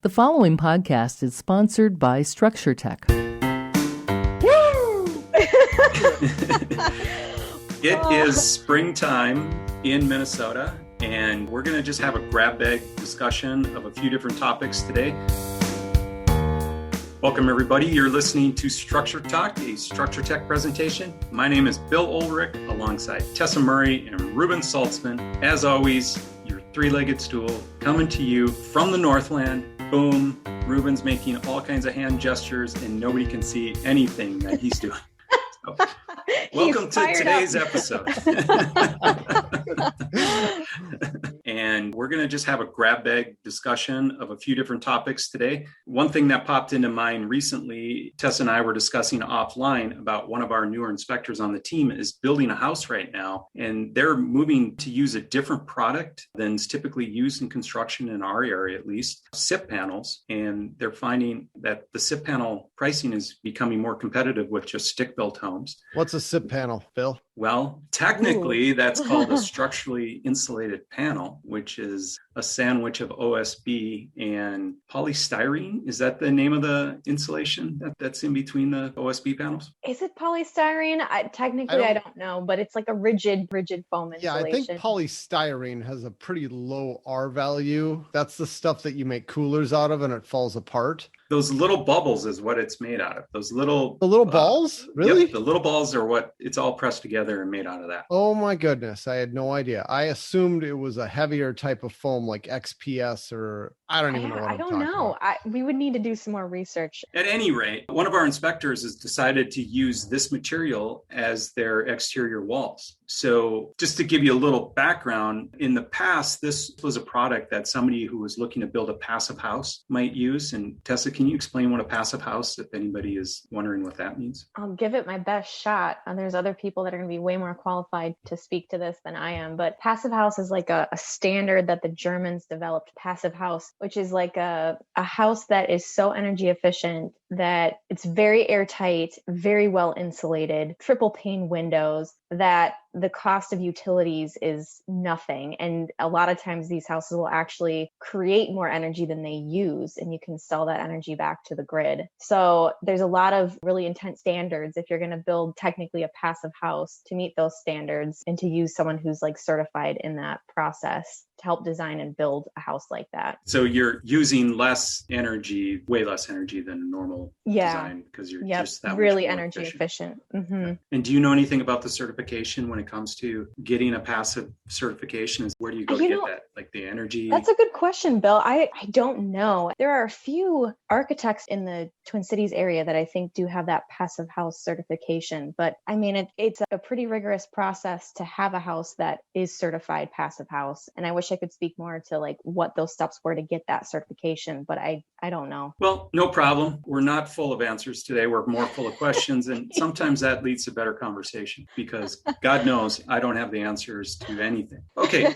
The following podcast is sponsored by Structure Tech. Woo! It is springtime in Minnesota, and we're going to just have a grab bag discussion of a few different topics today. Welcome, everybody. You're listening to Structure Talk, a Structure Tech presentation. My name is Bill Ulrich, alongside Tessa Murray and Reuben Saltzman. As always, your three-legged stool coming to you from the Northland. Boom. Reuben's making all kinds of hand gestures, and nobody can see anything that he's doing. So, welcome to today's episode. And we're going to just have a grab bag discussion of a few different topics today. One thing that popped into mind recently, Tessa and I were discussing offline about one of our newer inspectors on the team is building a house right now, and they're moving to use a different product than is typically used in construction in our area, at least, SIP panels. And they're finding that the SIP panel pricing is becoming more competitive with just stick-built homes. What's a SIP panel, Bill? Well, technically, that's called a structurally insulated panel, which is a sandwich of OSB and polystyrene. Is that the name of the insulation that's in between the OSB panels? Is it polystyrene? I don't know, but it's like a rigid foam insulation. Yeah, I think polystyrene has a pretty low R value. That's the stuff that you make coolers out of and it falls apart. Those little bubbles is what it's made out of. The little balls? Really? Yep, the little balls are what it's all pressed together and made out of that. Oh my goodness. I had no idea. I assumed it was a heavier type of foam like XPS or I don't even know what I'm talking about. We would need to do some more research. At any rate, one of our inspectors has decided to use this material as their exterior walls. So just to give you a little background, in the past, this was a product that somebody who was looking to build a passive house might use. And Tessa, can you explain what a passive house, if anybody is wondering what that means? I'll give it my best shot. And there's other people that are going to be way more qualified to speak to this than I am. But passive house is like a standard that the Germans developed, passive house, which is like a house that is so energy efficient that it's very airtight, very well insulated, triple pane windows, that the cost of utilities is nothing. And a lot of times these houses will actually create more energy than they use, and you can sell that energy back to the grid. So there's a lot of really intense standards if you're going to build technically a passive house to meet those standards and to use someone who's like certified in that process to help design and build a house like that. So you're using less energy, way less energy than a normal design, because you're just that really much more energy efficient. Mm-hmm. And do you know anything about the certification when it comes to getting a passive certification? Where do you go to get that? Like the energy? That's a good question, Bill. I don't know. There are a few architects in the Twin Cities area that I think do have that passive house certification. But I mean, it's a pretty rigorous process to have a house that is certified passive house. And I wish I could speak more to like what those steps were to get that certification, but I don't know. Well, no problem. We're not full of answers today. We're more full of questions. And sometimes that leads to better conversation because God knows I don't have the answers to anything. Okay.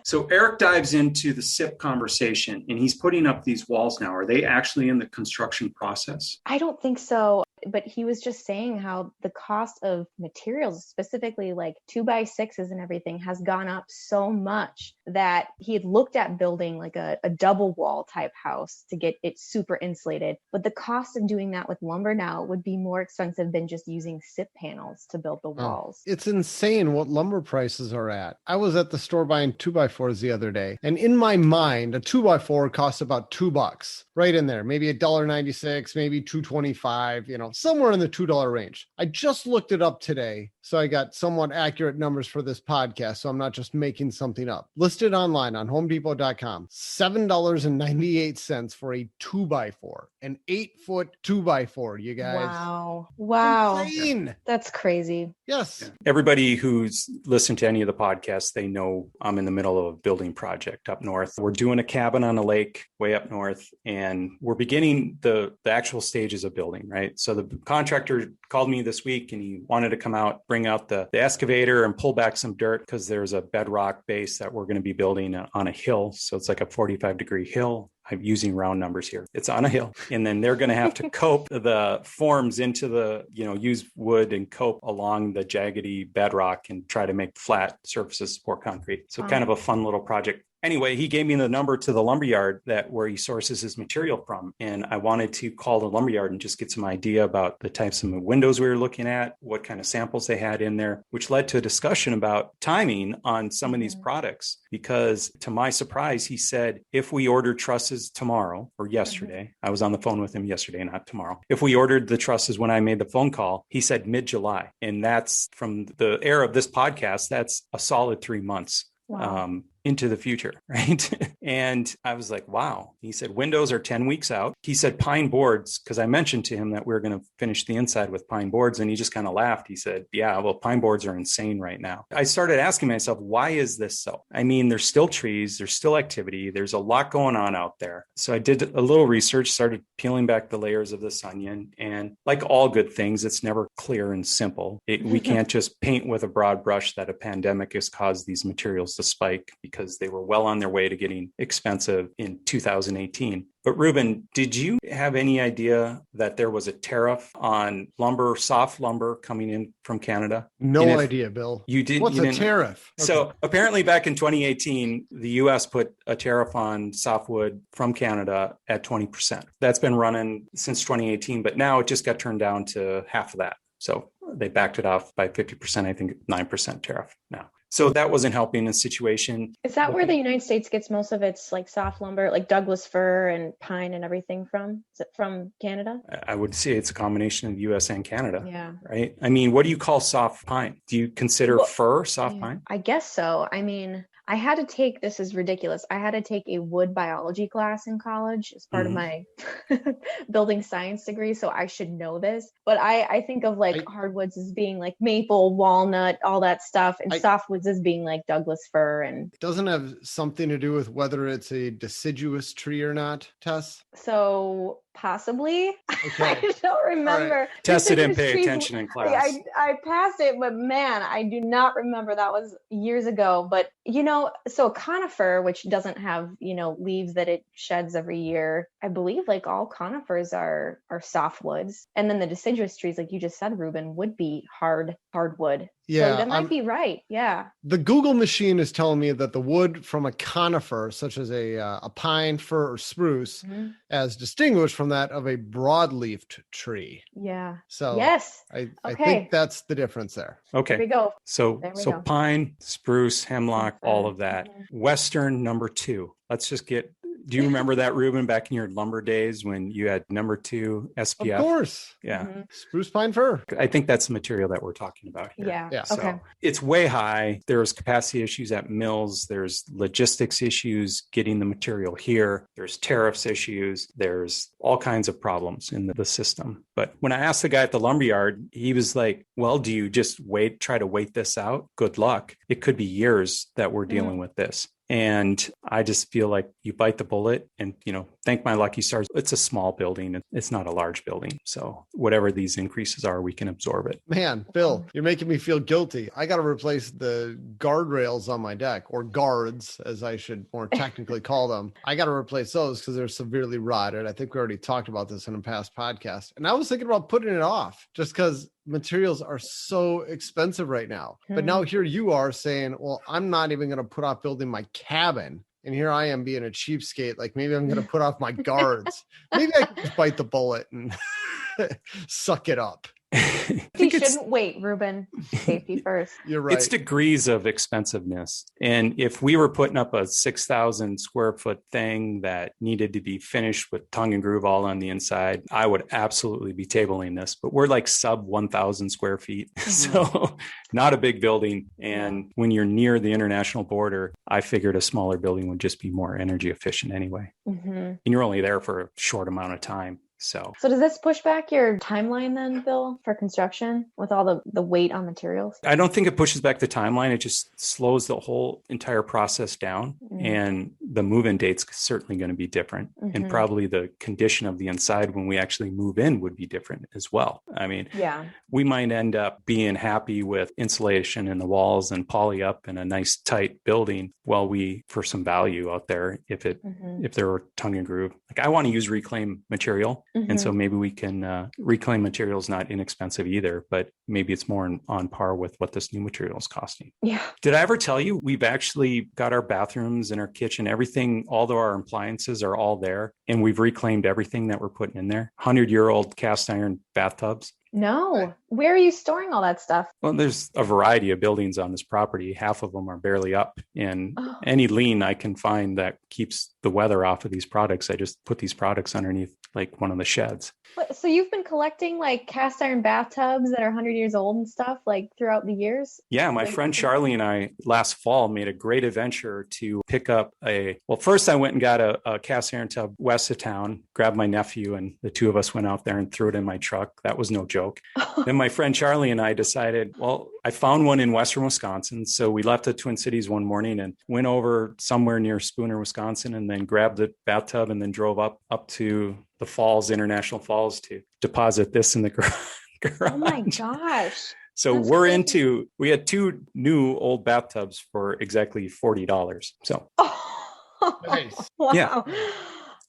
So Eric dives into the SIP conversation and he's putting up these walls now. Are they actually in the construction process? I don't think so. But he was just saying how the cost of materials, specifically like 2x6s and everything, has gone up so much that he had looked at building like a double wall type house to get it super insulated. But the cost of doing that with lumber now would be more expensive than just using SIP panels to build the walls. It's insane what lumber prices are at. I was at the store buying 2x4s the other day, and in my mind, a 2x4 costs about $2, right in there, maybe $1.96, maybe $2.25, somewhere in the $2 range. I just looked it up today, so I got somewhat accurate numbers for this podcast, so I'm not just making something up. Listed online on homedepot.com, $7.98 for a 2x4, an 8-foot 2x4, you guys. Wow. Insane. That's crazy. Yes. Everybody who's listened to any of the podcasts, they know I'm in the middle of a building project up north. We're doing a cabin on a lake way up north, and we're beginning the actual stages of building, right? So the contractor called me this week and he wanted to come out, bring out the excavator and pull back some dirt because there's a bedrock base that we're going to be building on a hill. So it's like a 45-degree hill. I'm using round numbers here. It's on a hill. And then they're going to have to cope the forms into the, use wood and cope along the jaggedy bedrock and try to make flat surfaces pour concrete. So kind of a fun little project. Anyway, he gave me the number to the lumberyard where he sources his material from. And I wanted to call the lumberyard and just get some idea about the types of windows we were looking at, what kind of samples they had in there, which led to a discussion about timing on some of these products. Because to my surprise, he said, if we ordered trusses tomorrow or yesterday, I was on the phone with him yesterday, not tomorrow. If we ordered the trusses when I made the phone call, he said mid-July. And that's from the era of this podcast, that's a solid 3 months. Wow. Into the future, right? And I was like, wow. He said, windows are 10 weeks out. He said pine boards, because I mentioned to him that we were going to finish the inside with pine boards. And he just kind of laughed. He said, yeah, well, pine boards are insane right now. I started asking myself, why is this so? I mean, there's still trees, there's still activity, there's a lot going on out there. So I did a little research, started peeling back the layers of this onion. And like all good things, it's never clear and simple. We can't just paint with a broad brush that a pandemic has caused these materials to spike, because they were well on their way to getting expensive in 2018. But Reuben, did you have any idea that there was a tariff on lumber, soft lumber coming in from Canada? No idea, Bill. You didn't. What's a tariff? Okay. So apparently back in 2018, the U.S. put a tariff on softwood from Canada at 20%. That's been running since 2018, but now it just got turned down to half of that. So they backed it off by 50%, I think 9% tariff now. So that wasn't helping the situation. Is that where the United States gets most of its like soft lumber, like Douglas fir and pine and everything from? Is it from Canada? I would say it's a combination of the U.S. and Canada. Yeah. Right? I mean, what do you call soft pine? Do you consider fir soft pine? I guess so. I mean, I had to take, this is ridiculous, I had to take a wood biology class in college as part of my building science degree, so I should know this. But I think of like hardwoods as being like maple, walnut, all that stuff, and softwoods as being like Douglas fir. And doesn't have something to do with whether it's a deciduous tree or not, Tess? So possibly. Okay. I don't remember. Right. Tessa didn't pay attention in class. I passed it, but man, I do not remember. That was years ago. But, so conifer, which doesn't have, leaves that it sheds every year, I believe like all conifers are softwoods. And then the deciduous trees, like you just said, Reuben, would be hardwood. Yeah, so that might be right. Yeah. The Google machine is telling me that the wood from a conifer, such as a pine, fir, or spruce, as distinguished from that of a broadleafed tree. Yeah. So yes, I think that's the difference there. Okay. There we go. So pine, spruce, hemlock, all of that. Western number 2. Let's just get. Do you remember that, Reuben, back in your lumber days when you had number 2 SPF? Of course. Yeah. Spruce, pine, fir. I think that's the material that we're talking about here. Yeah. So okay. It's way high. There's capacity issues at mills. There's logistics issues getting the material here. There's tariffs issues. There's all kinds of problems in the system. But when I asked the guy at the lumberyard, he was like, well, do you just try to wait this out? Good luck. It could be years that we're dealing with this. And I just feel like you bite the bullet and, thank my lucky stars. It's a small building. It's not a large building. So whatever these increases are, we can absorb it. Man, Bill, you're making me feel guilty. I got to replace the guardrails on my deck, or guards, as I should more technically call them. I got to replace those because they're severely rotted. I think we already talked about this in a past podcast. And I was thinking about putting it off just because materials are so expensive right now. But now here you are saying, well, I'm not even going to put off building my cabin. And here I am being a cheapskate. Like maybe I'm going to put off my guards. Maybe I can just bite the bullet and suck it up. You shouldn't wait, Reuben. Safety first. You're right. It's degrees of expensiveness. And if we were putting up a 6,000 square foot thing that needed to be finished with tongue and groove all on the inside, I would absolutely be tabling this. But we're like sub 1,000 square feet. So not a big building. And when you're near the international border, I figured a smaller building would just be more energy efficient anyway. And you're only there for a short amount of time. So does this push back your timeline then, Bill, for construction with all the weight on materials? I don't think it pushes back the timeline. It just slows the whole entire process down. And the move-in date's certainly going to be different. And probably the condition of the inside when we actually move in would be different as well. I mean, we might end up being happy with insulation in the walls and poly up in a nice tight building while we, for some value out there, if there were tongue and groove. Like I want to use reclaimed material. And so maybe we can reclaim material is not inexpensive either, but maybe it's more on par with what this new material is costing. Yeah. Did I ever tell you we've actually got our bathrooms and our kitchen, everything, all of our appliances are all there. And we've reclaimed everything that we're putting in there. 100-year-old cast iron bathtubs. No. Where are you storing all that stuff? Well, there's a variety of buildings on this property. Half of them are barely up. And any lean I can find that keeps the weather off of these products, I just put these products underneath like one of the sheds. So you've been collecting like cast iron bathtubs that are 100 years old and stuff like throughout the years? Yeah, my friend Charlie and I last fall made a great adventure to pick up first I went and got a cast iron tub west of town, grabbed my nephew, and the two of us went out there and threw it in my truck. That was no joke. Then my friend Charlie and I decided, well, I found one in western Wisconsin. So we left the Twin Cities one morning and went over somewhere near Spooner, Wisconsin, and then grabbed the bathtub and then drove up to the falls, International Falls, to deposit this in the garage. Oh my gosh. So we had two new old bathtubs for exactly $40. So Nice. Wow. Yeah.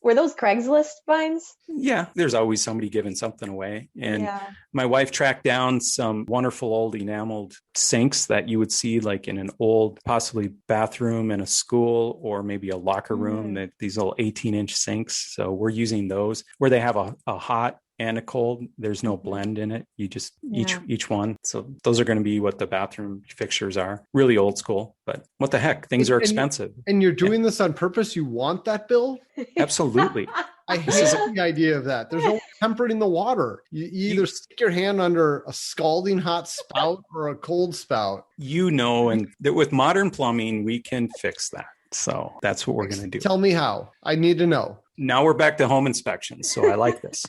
Were those Craigslist finds? Yeah, there's always somebody giving something away. And my wife tracked down some wonderful old enameled sinks that you would see like in an old, possibly bathroom in a school or maybe a locker room, that these little 18-inch sinks. So we're using those where they have a hot and a cold. There's no blend in it. You just each one. So those are going to be what the bathroom fixtures are. Really old school, but what the heck? Things are expensive. And you're doing this on purpose? You want that, Bill? Absolutely. I hate the idea of that. There's no comfort in the water. You either stick your hand under a scalding hot spout or a cold spout. And that with modern plumbing, we can fix that. So that's what we're going to do. Tell me how. I need to know. Now we're back to home inspections. So I like this.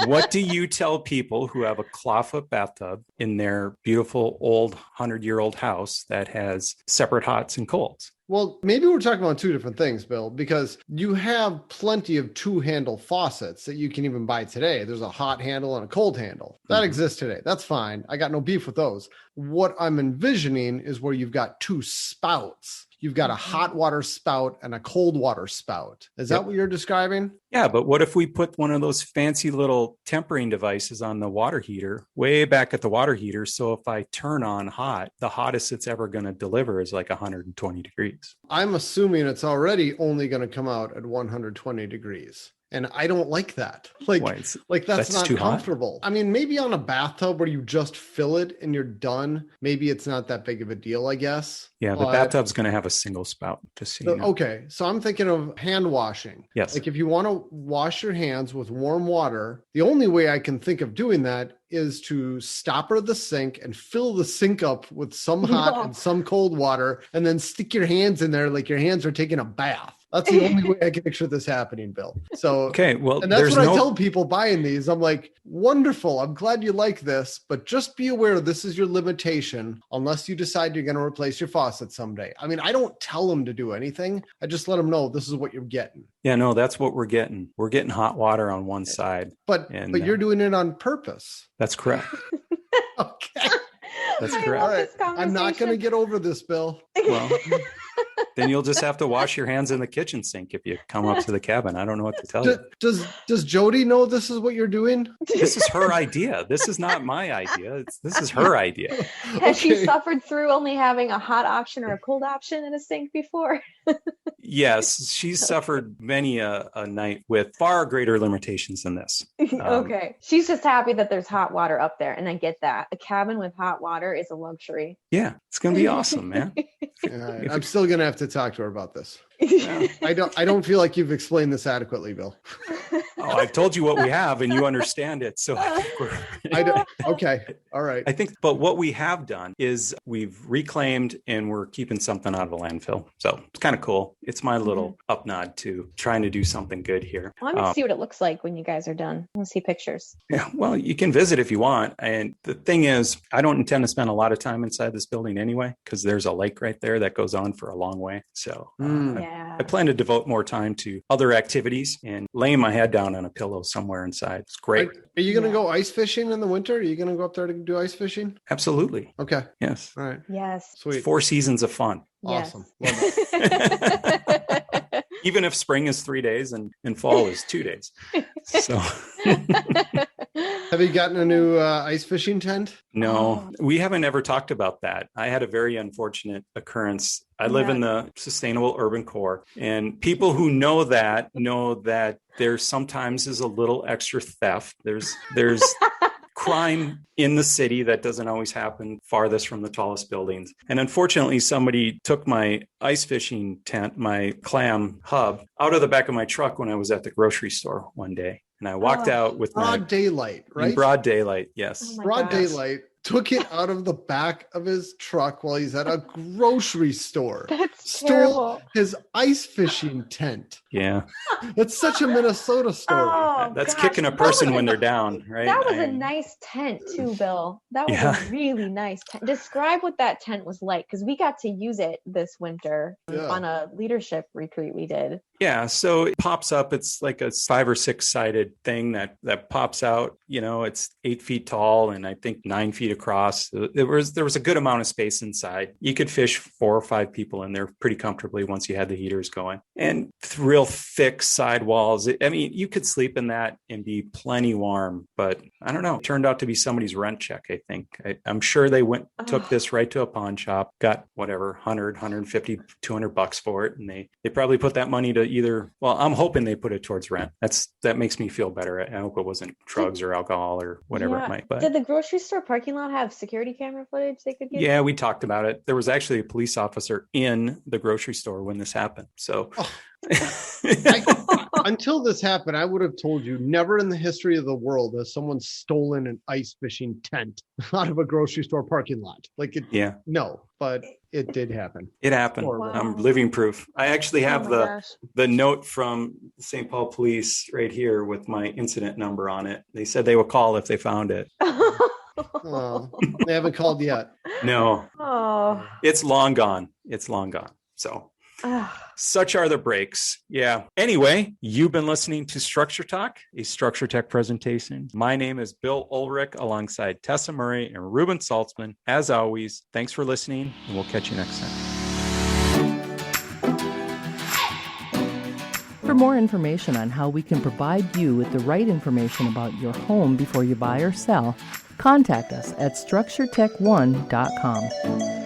What do you tell people who have a clawfoot bathtub in their beautiful old 100-year-old house that has separate hots and colds? Well, maybe we're talking about two different things, Bill, because you have plenty of two-handle faucets that you can even buy today. There's a hot handle and a cold handle. That exists today. That's fine. I got no beef with those. What I'm envisioning is where you've got two spouts. You've got a hot water spout and a cold water spout. Is that what you're describing? Yeah, but what if we put one of those fancy little tempering devices on the water heater, way back at the water heater? So if I turn on hot, the hottest it's ever going to deliver is like 120 degrees. I'm assuming it's already only going to come out at 120 degrees. And I don't like that. That's not too comfortable. Hot? I mean, maybe on a bathtub where you just fill it and you're done, maybe it's not that big of a deal, I guess. Yeah, the bathtub's going to have a single spout, just so you know. Okay, so I'm thinking of hand washing. Yes. Like if you want to wash your hands with warm water, the only way I can think of doing that is to stopper the sink and fill the sink up with some hot and some cold water, and then stick your hands in there like your hands are taking a bath. That's the only way I can picture this happening, Bill. So, okay, well, and that's what I tell people buying these. I'm like, wonderful. I'm glad you like this, but just be aware this is your limitation unless you decide you're going to replace your faucet someday. I mean, I don't tell them to do anything. I just let them know this is what you're getting. Yeah, no, that's what we're getting. We're getting hot water on one side. But you're doing it on purpose. That's correct. Okay. That's correct. All right. I'm not going to get over this, Bill. Well, then you'll just have to wash your hands in the kitchen sink if you come up to the cabin. I don't know what to tell you. Does Jody know this is what you're doing? This is her idea. This is not my idea. This is her idea. Has she suffered through only having a hot option or a cold option in a sink before? Yes, she's suffered many a night with far greater limitations than this. Okay. She's just happy that there's hot water up there. And I get that. A cabin with hot water is a luxury. Yeah, it's going to be awesome, man. I'm still going to have to talk to her about this. Yeah. I don't feel like you've explained this adequately, Bill. Oh, I've told you what we have and you understand it. So I think okay. All right. but what we have done is we've reclaimed and we're keeping something out of the landfill. So it's kind of cool. It's my little up nod to trying to do something good here. Well, I'm going to see what it looks like when you guys are done. I want to see pictures. Yeah, well, you can visit if you want. And the thing is, I don't intend to spend a lot of time inside this building anyway, because there's a lake right there that goes on for a long way. So I plan to devote more time to other activities and laying my head down on a pillow somewhere inside. It's great. Are you going to go ice fishing in the winter? Are you going to go up there to do ice fishing? Absolutely. Okay. Yes. All right. Yes. Sweet. It's 4 seasons of fun. Yes. Awesome. Love it. Even if spring is 3 days and fall is 2 days. So have you gotten a new ice fishing tent? No, we haven't ever talked about that. I had a very unfortunate occurrence. I live in the sustainable urban core, and people who know that there sometimes is a little extra theft. There's crime in the city that doesn't always happen farthest from the tallest buildings. And unfortunately, somebody took my ice fishing tent, my clam hub, out of the back of my truck when I was at the grocery store one day. And I walked out with broad daylight, right? In broad daylight, yes. Broad daylight. Took it out of the back of his truck while he's at a grocery store. Stole terrible. His ice fishing tent. Yeah. That's such a Minnesota story. Oh, that's kicking a person when they're down, right? That was a nice tent too, Bill. That was a really nice tent. Describe what that tent was like, because we got to use it this winter on a leadership retreat we did. Yeah, so it pops up. It's like a 5 or 6 sided thing that pops out. You know, it's 8 feet tall and I think 9 feet across. There was a good amount of space inside. You could fish 4 or 5 people in there pretty comfortably once you had the heaters going. And real thick side walls. I mean, you could sleep in that and be plenty warm. But I don't know. It turned out to be somebody's rent check, I think. I'm sure they took this right to a pawn shop, got whatever, 100, 150, $200 for it. And they probably put that money to I'm hoping they put it towards rent. That makes me feel better. I hope it wasn't drugs or alcohol or whatever it might be. Did the grocery store parking lot have security camera footage they could get? Yeah, we talked about it. There was actually a police officer in the grocery store when this happened. So until this happened, I would have told you never in the history of the world has someone stolen an ice fishing tent out of a grocery store parking lot. No, but it did happen. It happened. Wow. I'm living proof. I actually have the note from St. Paul Police right here with my incident number on it. They said they would call if they found it. Oh, they haven't called yet. No. Oh. It's long gone. So such are the breaks. Yeah. Anyway, you've been listening to Structure Talk, a Structure Tech presentation. My name is Bill Ulrich alongside Tessa Murray and Reuben Saltzman. As always, thanks for listening, and we'll catch you next time. For more information on how we can provide you with the right information about your home before you buy or sell, contact us at structuretech1.com.